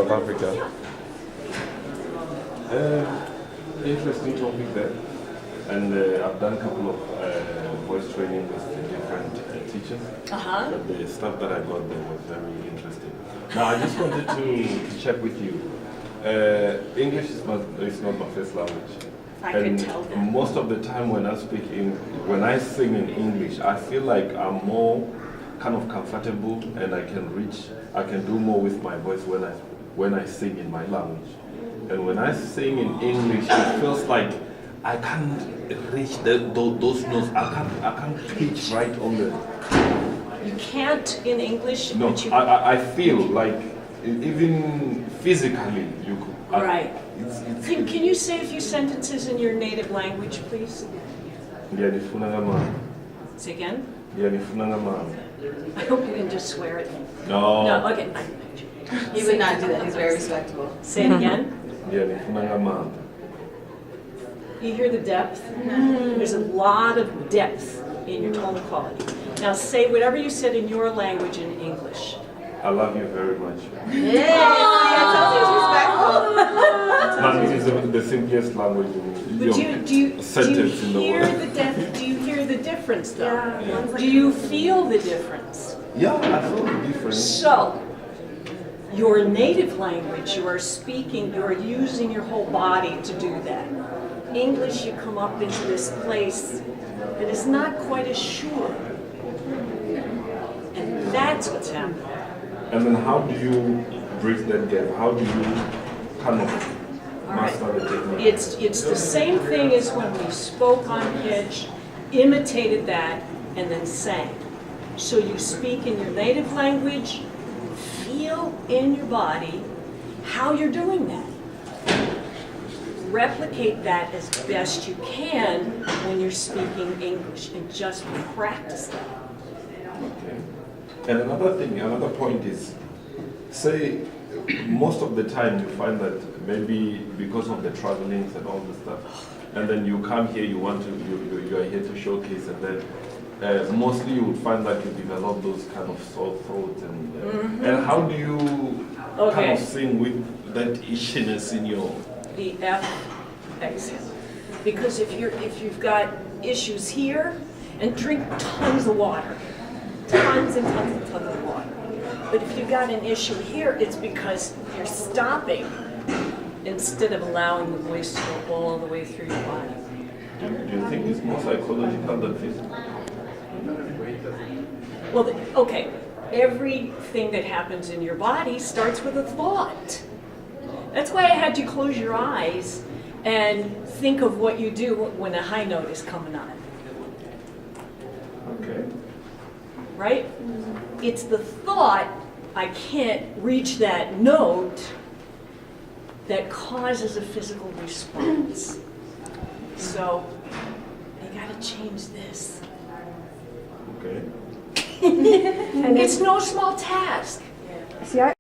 South Africa. Interesting topic there. And I've done a couple of voice training with different teachers. But the stuff that I got there was very interesting. Now, I just wanted to check with you. English is not my first language. I can tell that. Most of the time when I sing in English, I feel like I'm more kind of comfortable and I can do more with my voice when I sing in my language. And when I sing in English, it feels like I can't reach those notes. I can't pitch right on the. You can't in English. No, I feel like even physically you could. Right. Can you say a few sentences in your native language, please? Say again. I hope you can just swear it. No. No. Okay. He would not do that. He's very respectable. Say it again. You hear the depth? There's a lot of depth in your tone quality. Now say whatever you said in your language in English. I love you very much. Yeah, Oh. It's the simplest language in But do you sentence in the hear world. the depth? Do you hear the difference though? Yeah. Do you feel the difference? Yeah, I feel the difference. So, your native language, you are speaking, you are using your whole body to do that. English, you come up into this place that is not quite as sure. And that's what's happening. And then how do you bridge that gap? How do you kind of master the technique? It's the same thing as when we spoke on pitch, imitated that, and then sang. So you speak in your native language, feel in your body how you're doing that. Replicate that as best you can when you're speaking English and just practice that. Okay. And another point is, say, most of the time you find that maybe because of the travelings and all this stuff, and then you come here, you are here to showcase, and then mostly you would find that you develop those kind of sore throats, and how do you kind of sing with that itchiness in your The F exhale. Because if you've got issues here, and drink tons of water, tons and tons and tons of water. But if you've got an issue here, it's because you're stopping instead of allowing the voice to go all the way through your body. Do you think it's more psychological than physical? Well, okay, everything that happens in your body starts with a thought. That's why I had you close your eyes and think of what you do when a high note is coming on. Okay. Right? It's the thought, I can't reach that note, that causes a physical response. So, you gotta change this. Okay. It's no small task. See,